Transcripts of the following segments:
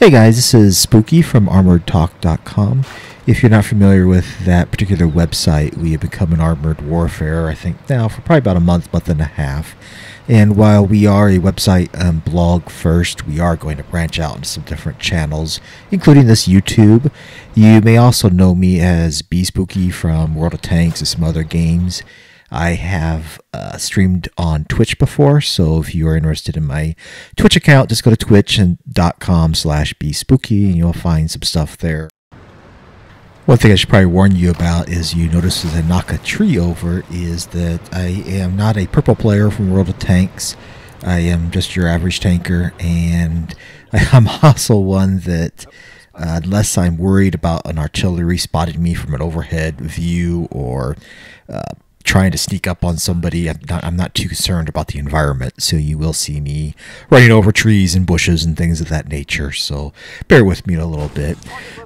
Hey guys, this is Spooky from ArmoredTalk.com. If you're not familiar with that particular website, we have become an Armored Warfare, I think now for probably about a month and a half. And while we are a website and blog first, we are going to branch out into some different channels, including this YouTube. You may also know me as Spooky from World of Tanks and some other games. I have streamed on Twitch before, so if you are interested in my Twitch account, just go to twitch.com/bspooky and you'll find some stuff there. One thing I should probably warn you about is you notice as I knock a tree over is that I am not a purple player from World of Tanks. I am just your average tanker, and I'm also one that unless I'm worried about an artillery spotting me from an overhead view or trying to sneak up on somebody, I'm not too concerned about the environment, so you will see me running over trees and bushes and things of that nature, so bear with me a little bit.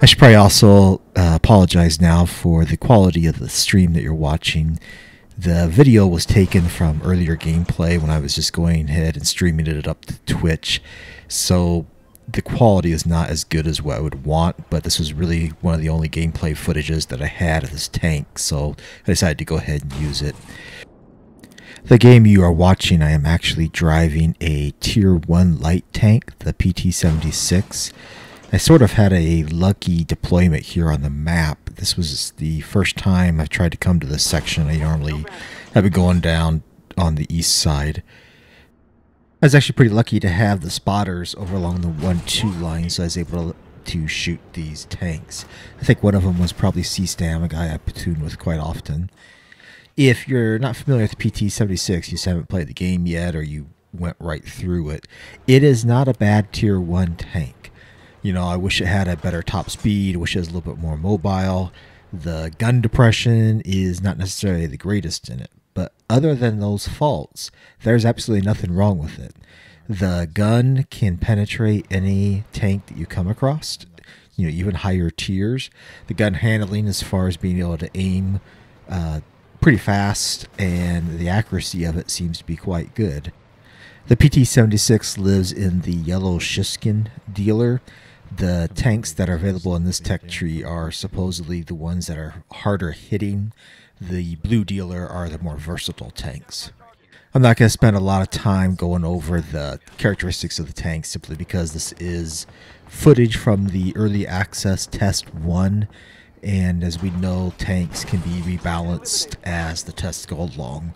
I should probably also apologize now for the quality of the stream that you're watching. The video was taken from earlier gameplay when I was just going ahead and streaming it up to Twitch, so the quality is not as good as what I would want, but this was really one of the only gameplay footages that I had of this tank, so I decided to go ahead and use it. The game you are watching, I am actually driving a Tier 1 light tank, the PT-76. I sort of had a lucky deployment here on the map. This was the first time I've tried to come to this section. I normally have it going down on the east side. I was actually pretty lucky to have the spotters over along the 1-2 line, so I was able to shoot these tanks. I think one of them was probably C-Stam, a guy I platoon with quite often. If you're not familiar with the PT-76, you just haven't played the game yet or you went right through it, it is not a bad Tier 1 tank. You know, I wish it had a better top speed, I wish it was a little bit more mobile. The gun depression is not necessarily the greatest in it. But other than those faults, there's absolutely nothing wrong with it. The gun can penetrate any tank that you come across, you know, even higher tiers. The gun handling as far as being able to aim pretty fast, and the accuracy of it seems to be quite good. The PT-76 lives in the yellow Shishkin dealer. The tanks that are available in this tech tree are supposedly the ones that are harder hitting. The blue dealer are the more versatile tanks. I'm not going to spend a lot of time going over the characteristics of the tank simply because this is footage from the early access test 1, and as we know, tanks can be rebalanced as the tests go along.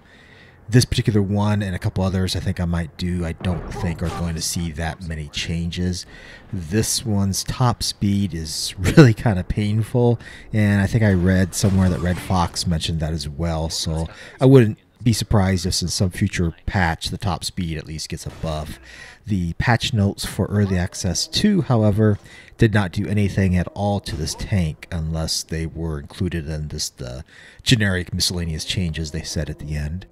This particular one and a couple others I think I might do, I don't think are going to see that many changes. This one's top speed is really kind of painful, and I think I read somewhere that Red Fox mentioned that as well, so I wouldn't be surprised if in some future patch the top speed at least gets a buff. The patch notes for Early Access 2, however, did not do anything at all to this tank unless they were included in the generic miscellaneous changes they said at the end.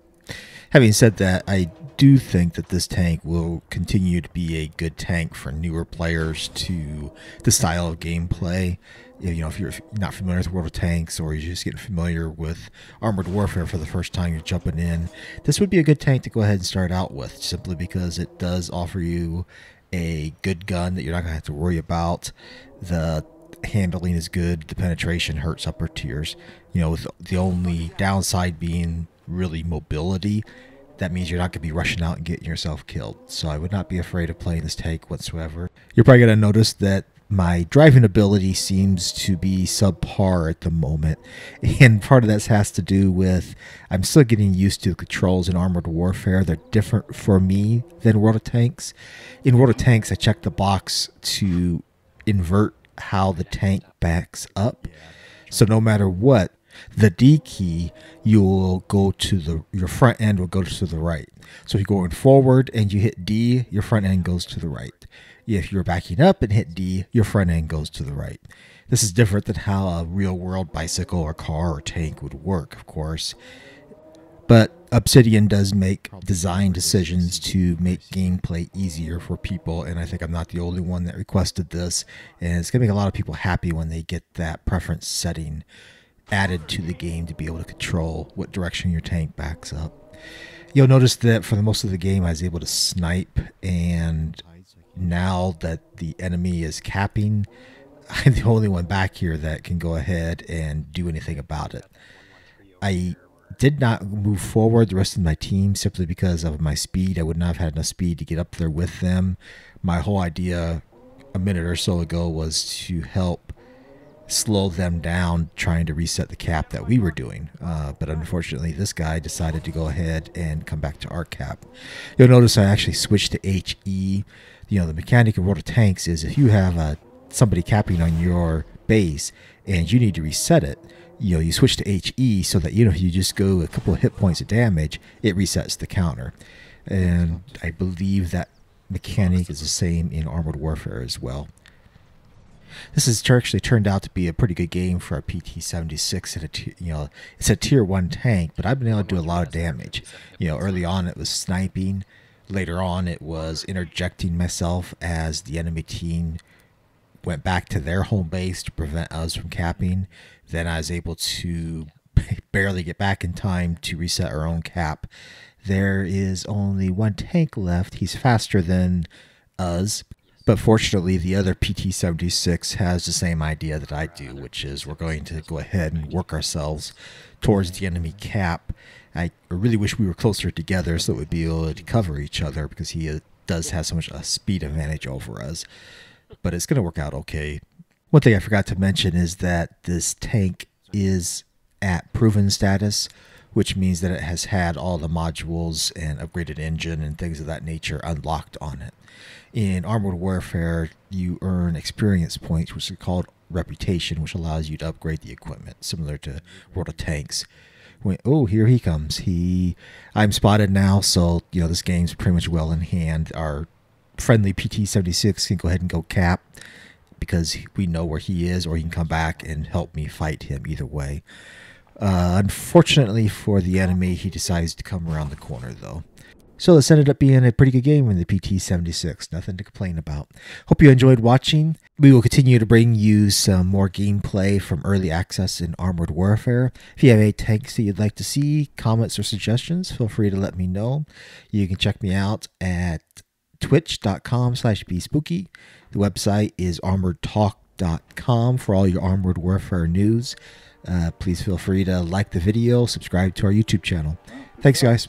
Having said that, I do think that this tank will continue to be a good tank for newer players to the style of gameplay. You know, if you're not familiar with World of Tanks or you're just getting familiar with Armored Warfare for the first time you're jumping in, this would be a good tank to go ahead and start out with, simply because it does offer you a good gun that you're not going to have to worry about. The handling is good, the penetration hurts upper tiers, you know, with the only downside being really mobility. That means you're not going to be rushing out and getting yourself killed. So I would not be afraid of playing this tank whatsoever. You're probably going to notice that my driving ability seems to be subpar at the moment. And part of that has to do with I'm still getting used to the controls in Armored Warfare. They're different for me than World of Tanks. In World of Tanks, I checked the box to invert how the tank backs up. So no matter what, the D key, you'll go to your front end will go to the right. So if you're going forward and you hit D, your front end goes to the right. If you're backing up and hit D, your front end goes to the right. This is different than how a real world bicycle or car or tank would work, of course. But Obsidian does make design decisions to make gameplay easier for people, and I think I'm not the only one that requested this, and it's going to make a lot of people happy when they get that preference setting added to the game to be able to control what direction your tank backs up. You'll notice that for the most of the game I was able to snipe, and now that the enemy is capping, I'm the only one back here that can go ahead and do anything about it. I did not move forward the rest of my team simply because of my speed. I would not have had enough speed to get up there with them. My whole idea a minute or so ago was to help slow them down trying to reset the cap that we were doing. But unfortunately, this guy decided to go ahead and come back to our cap. You'll notice I actually switched to HE. You know, the mechanic of World of Tanks is if you have somebody capping on your base and you need to reset it, you know, you switch to HE so that, you know, if you just go a couple of hit points of damage, it resets the counter. And I believe that mechanic is the same in Armored Warfare as well. This has actually turned out to be a pretty good game for our PT-76. And it's a tier 1 tank, but I've been able to do a lot of damage. You know, early on it was sniping. Later on it was interjecting myself as the enemy team went back to their home base to prevent us from capping. Then I was able to barely get back in time to reset our own cap. There is only one tank left. He's faster than us, but fortunately the other PT-76 has the same idea that I do, which is we're going to go ahead and work ourselves towards the enemy cap. I really wish we were closer together so that we'd be able to cover each other, because he does have so much a speed advantage over us. But it's going to work out okay. One thing I forgot to mention is that this tank is at proven status, which means that it has had all the modules and upgraded engine and things of that nature unlocked on it. In Armored Warfare, you earn experience points, which is called reputation, which allows you to upgrade the equipment, similar to World of Tanks. Oh, here he comes. I'm spotted now, so you know this game's pretty much well in hand. Our friendly PT-76 can go ahead and go cap because we know where he is, or he can come back and help me fight him either way. Unfortunately for the enemy, he decides to come around the corner though. So this ended up being a pretty good game in the PT-76. Nothing to complain about. Hope you enjoyed watching. We will continue to bring you some more gameplay from early access in Armored Warfare. If you have any tanks that you'd like to see, comments or suggestions, feel free to let me know. You can check me out at twitch.com/bspooky. The website is armoredtalk.com for all your Armored Warfare news. Please feel free to like the video, subscribe to our YouTube channel. Thanks, guys.